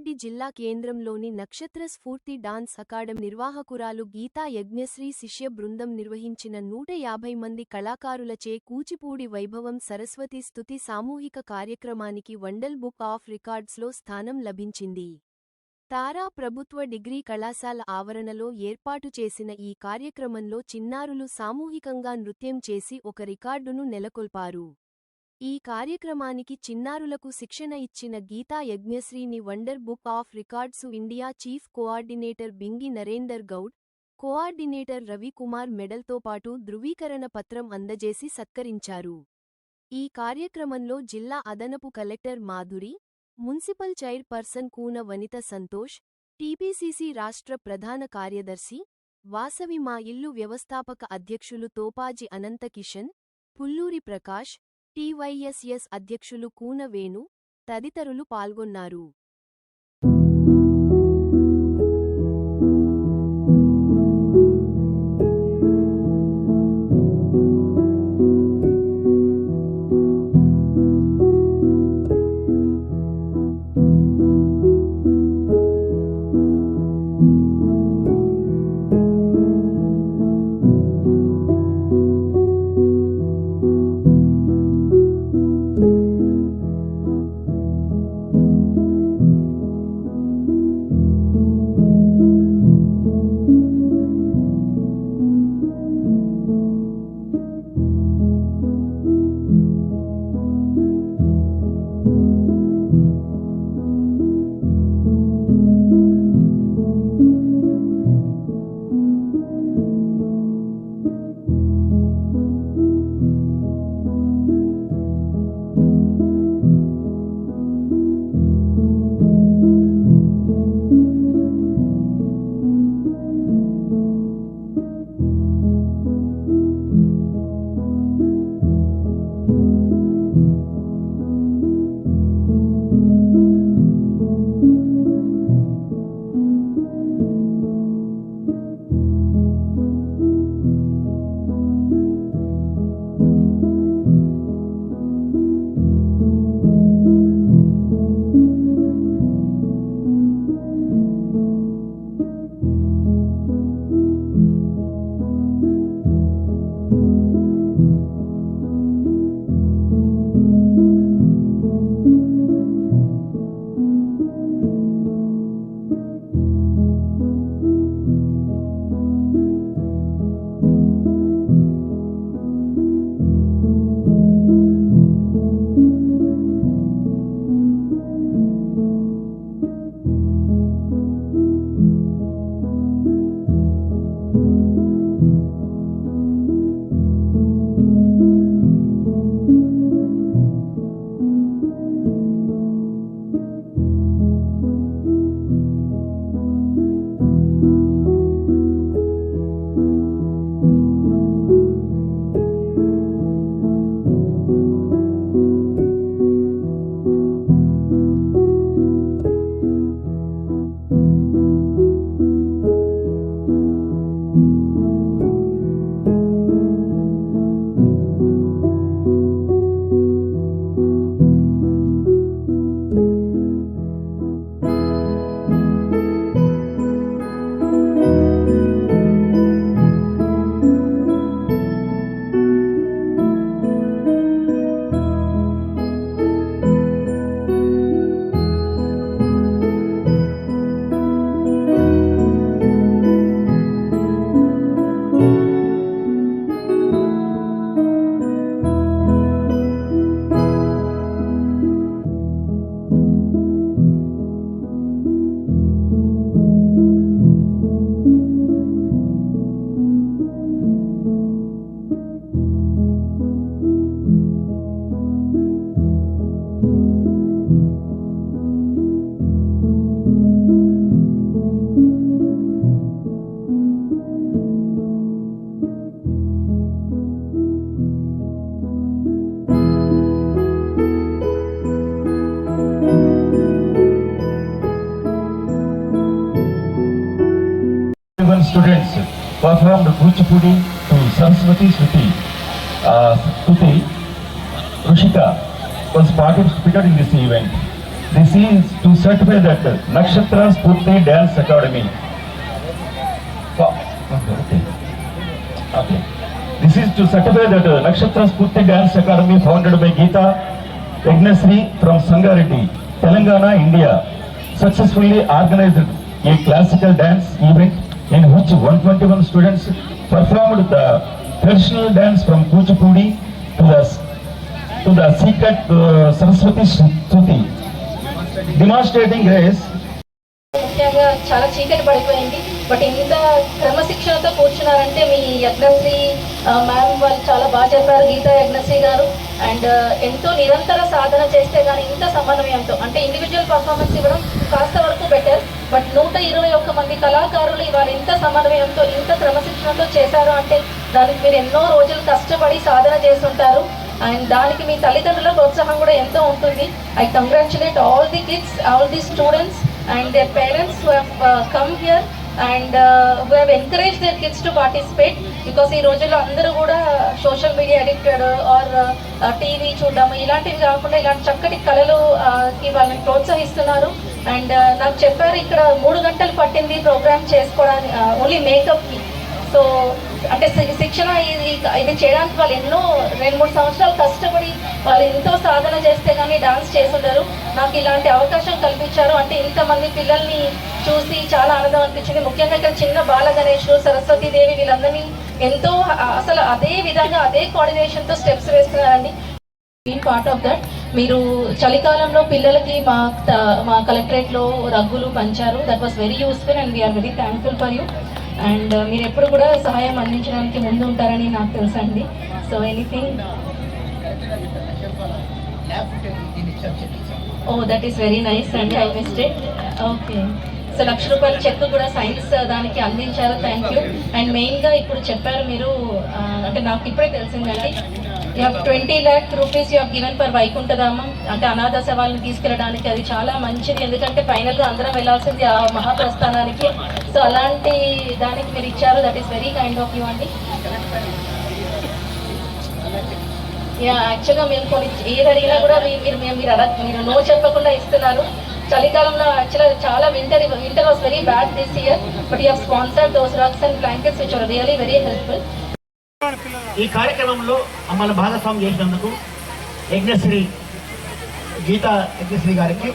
రంగారెడ్డి జిల్లా కేంద్రంలోని నక్షత్ర స్ఫూర్తి డాన్స్ అకాడమీ నిర్వాహకురాలు గీతా యజ్ఞశ్రీ శిష్య బృందం నిర్వహించిన 150 మంది కళాకారులచే కూచిపూడి వైభవం సరస్వతి స్తుతి సామూహిక కార్యక్రమానికి వరల్డ్ బుక్ ఆఫ్ రికార్డ్స్లో స్థానం లభించింది. తారా ప్రభుత్వ డిగ్రీ కళాశాల ఆవరణలో ఏర్పాటు చేసిన ఈ కార్యక్రమంలో చిన్నారులు సామూహికంగా నృత్యం చేసి ఒక రికార్డును నెలకొల్పారు. ఈ కార్యక్రమానికి చిన్నారులకు శిక్షణ ఇచ్చిన గీతా యజ్ఞశ్రీని world book of records India chief coordinator Bingi Narender Goud, coordinator Ravikumar మెడల్తో పాటు ధృవీకరణ పత్రం అందజేసి సత్కరించారు. ఈ కార్యక్రమంలో జిల్లా అదనపు collector Madhuri, municipal chairperson Koona Vanitha Santosh, TPCC రాష్ట్ర ప్రధాన కార్యదర్శి, వాసవి మా ఇల్లు వ్యవస్థాపక అధ్యక్షులు తోపాజి అనంతకిషన్, పుల్లూరి ప్రకాష్, టీవైఎస్ఎస్ అధ్యక్షులు కూన వేణు తదితరులు పాల్గొన్నారు. Students performed Kuchipudi to Saraswati Stuti. Rushika was participated in this event. This is to certify that Nakshatra Spurti Dance Academy. Okay. This is to certify that Nakshatra Spurti Dance Academy founded by Geeta Yagnasri from Sangareddy, Telangana, India, successfully organized a classical dance event in which 121 students performed the traditional dance from Kuchipudi to the secret Saraswati Stuti, demonstrating grace. ముఖ్యంగా చాలా చీకటి పడిపోయింది. But ఇంత క్రమశిక్షణతో కూర్చున్నారంటే మీ Yajnashri ma'am వాళ్ళు చాలా బాగా చెప్పారు, గీతా యజ్ఞశ్రీ గారు. అండ్ ఎంతో నిరంతర సాధన చేస్తే కానీ ఇంత సమన్వయంతో, అంటే ఇండివిజువల్ పర్ఫార్మెన్స్ ఇవ్వడం కాస్త వరకు బెటర్, బట్ 121 మంది కళాకారులు ఇవాళ ఇంత సమన్వయంతో ఇంత క్రమశిక్షణతో చేశారు అంటే దానికి మీరు ఎన్నో రోజులు కష్టపడి సాధన చేస్తుంటారు. అండ్ దానికి మీ తల్లిదండ్రుల ప్రోత్సాహం కూడా ఎంతో ఉంటుంది. I congratulate all the kids, all the students and their parents who have come here and who have encouraged their kids to participate, because ఈ రోజుల్లో అందరూ కూడా social media addicted or TV చూడడం ఇలాంటివి కాకుండా ఇలాంటి చక్కటి కళలుకి వాళ్ళని ప్రోత్సహిస్తున్నారు. అండ్ నాకు చెప్పారు ఇక్కడ 3 గంటలు పట్టింది ప్రోగ్రామ్ చేసుకోవడానికి, ఓన్లీ మేకప్కి. సో అంటే శిక్షణ ఇది చేయడానికి వాళ్ళు ఎన్నో 2-3 సంవత్సరాలు కష్టపడి వాళ్ళు ఎంతో సాధన చేస్తే కానీ డాన్స్ చేసుంటారు. నాకు ఇలాంటి అవకాశం కల్పించారు అంటే ఇంతమంది పిల్లల్ని చూసి చాలా ఆనందం అనిపించింది. ముఖ్యంగా ఇక్కడ చిన్న బాల గణేషులు, సరస్వతీదేవి వీళ్ళందరినీ ఎంతో అసలు అదే విధంగా అదే కోఆర్డినేషన్తో స్టెప్స్ వేస్తున్నారండి. పార్ట్ ఆఫ్ దట్ మీరు చలికాలంలో పిల్లలకి మా కలెక్టరేట్లో రగ్గులు పంచారు. That was very useful and we are very thankful for you. And మీరు ఎప్పుడు కూడా సహాయం అందించడానికి ముందు ఉంటారని నాకు తెలుసండి. So anything, oh that is very nice అండి, I missed it. Okay, so 1,00,000 రూపాయల చెక్ కూడా సైన్స్ దానికి అందించారు, థ్యాంక్ యూ. అండ్ మెయిన్గా ఇప్పుడు చెప్పారు మీరు, అంటే నాకు ఇప్పుడే తెలిసిందండి, you have 20 lakh rupees you have given for Vaikunthadhamam, అంటే అనాథ శవాలను తీసుకెళ్ళడానికి. అది చాలా మంచిది, ఎందుకంటే ఫైనల్గా అందరం వెళ్ళాల్సింది ఆ మహాప్రస్థానానికి. సో అలాంటి దానికి మీరు ఇచ్చారు, that is very kind of you అండి. యాక్చువల్గా మేము కొన్ని ఏది అడిగినా కూడా మీరు నో చెప్పకుండా ఇస్తున్నారు. చలికాలంలో యాక్చువల్గా చాలా winter was very bad this year, but you have sponsored those rugs and blankets which are really very helpful. ఈ కార్యక్రమంలో మన భాగస్వామ్యం చేసినందుకు యజ్ఞశ్రీ గీతా యజ్ఞశ్రీ గారికి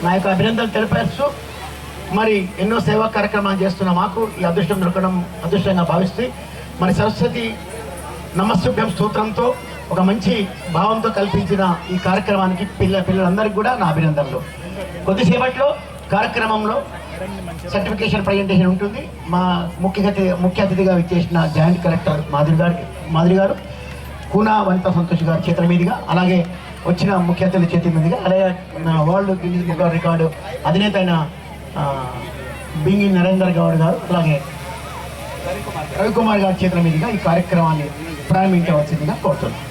నా యొక్క అభినందనలు తెలిపేస్తూ, మరి ఎన్నో సేవా కార్యక్రమాలు చేస్తున్న మాకు ఈ అదృష్టం దొరకడం అదృష్టంగా భావిస్తూ, మరి సరస్వతి నమస్సుభ్యం స్తోత్రంతో ఒక మంచి భావంతో కల్పించిన ఈ కార్యక్రమానికి పిల్లలందరికీ కూడా నా అభినందనలు. కొద్దిసేపట్లో కార్యక్రమంలో సర్టిఫికేషన్ ప్రజెంటేషన్ ఉంటుంది. మా ముఖ్య అతిథిగా విచ్చేసిన జాయింట్ కలెక్టర్ మాధురి గారు, కూనా వనితా సంతోష్ గారి చేతుల మీదుగా, అలాగే వచ్చిన ముఖ్య అతిథుల చేతుల మీదుగా, అలాగే world Guinness book of record అధినేత అయిన బింగి నరేందర్ గౌడ్ గారు, అలాగే రవికుమార్ గారి చేతుల మీదుగా ఈ కార్యక్రమాన్ని ప్రారంభించవలసిందిగా కోరుతున్నాను.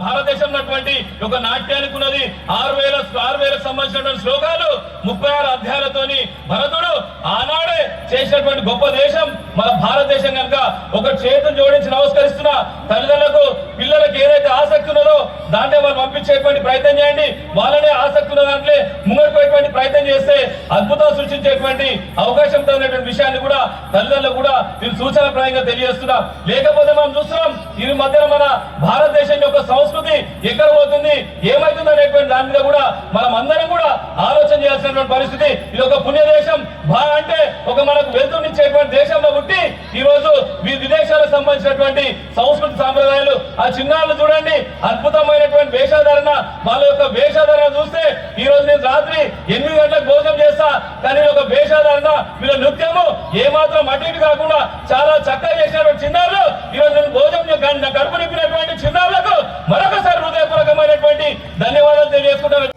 భారతదేశంలో ఉన్నటువంటి ఒక నాట్యానికి ఉన్నది 6,000 సంబంధించినటువంటి శ్లోకాలు, 36 అధ్యాయాలతోని భరతుడు ఆనాడే చేసినటువంటి గొప్ప దేశం మన భారతదేశం. కనుక ఒక చేతులు జోడించి నమస్కరిస్తున్న తల్లిదండ్రులకు పిల్లలకు ఏదైతే ఆసక్తి ఉన్నదో దాంట్లో వాళ్ళు పంపించేటువంటి ప్రయత్నం చేయండి. వాళ్ళనే ఆసక్తి ఉన్న దాంట్లో ముంగడిపోయేటువంటి ప్రయత్నం చేస్తే అద్భుతాలు సృష్టించేటువంటి అవకాశంతో ఉన్నటువంటి విషయాన్ని కూడా తల్లిదండ్రులు కూడా మీరు సూచనప్రాయంగా తెలియజేస్తున్నా. లేకపోతే మనం చూస్తున్నాం ఈ మధ్యన మన భారతదేశం యొక్క సంస్కృతి ఎక్కడ పోతుంది, ఏమైతుంది అనేటువంటి దాని మీద కూడా మనం అందరం కూడా ఆలోచన చేయాల్సినటువంటి పరిస్థితి. ఇది ఒక పుణ్య దేశం, అంటే ఒక మనకు వెళ్తున్నిచ్చేటువంటి దేశంలో పుట్టి ఈ రోజు విదేశాలకు సంబంధించినటువంటి సంస్కృతి సాంప్రదాయాలు, ఆ చిన్నారులు చూడండి అద్భుతమైనటువంటి వేషధారణ, వాళ్ళ యొక్క వేషధారణ చూస్తే ఈ రోజు నేను రాత్రి 8 గంటలకు భోజనం చేస్తా, కానీ ఒక వేషధారణ వీళ్ళ నృత్యము ఏమాత్రం అటు ఇటు కాకుండా చాలా చక్కగా చేసినటువంటి చిన్నారులు ఈ రోజు నేను భోజనం కడుపు నింపినటువంటి చిన్నారులకు మరొకసారి హృదయపూర్వకమైనటువంటి ధన్యవాదాలు తెలియజేసుకుంటాను.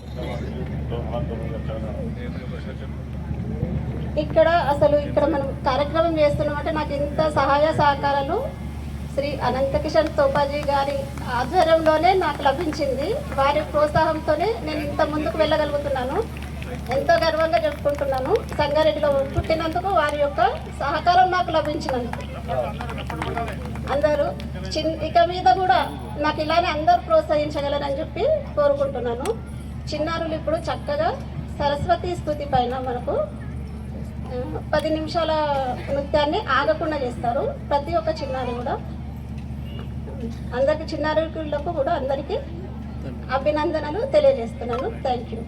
ఇక్కడ మనం కార్యక్రమం చేస్తున్నామంటే నాకు ఇంత సహాయ సహకారాలు శ్రీ అనంతకిషన్ తోపాజీ గారి ఆధ్వర్యంలోనే నాకు లభించింది. వారి ప్రోత్సాహంతోనే నేను ఇంత ముందుకు వెళ్ళగలుగుతున్నాను. ఎంతో గర్వంగా చెప్పుకుంటున్నాను. సంగారెడ్డిలో పుట్టినందుకు వారి యొక్క సహకారం నాకు లభించినందుకు అందరూ ఇక మీద కూడా నాకు ఇలానే అందరూ ప్రోత్సహించగలరని చెప్పి కోరుకుంటున్నాను. చిన్నారులు ఇప్పుడు చక్కగా సరస్వతి స్తుతి పైన మనకు 10 నిమిషాల నృత్యాన్ని ఆగకుండా చేస్తారు. ప్రతి ఒక్క చిన్నారి కూడా, అందరికి చిన్నారులకు కూడా అందరికీ అభినందనలు తెలియజేస్తున్నాను. Thank you.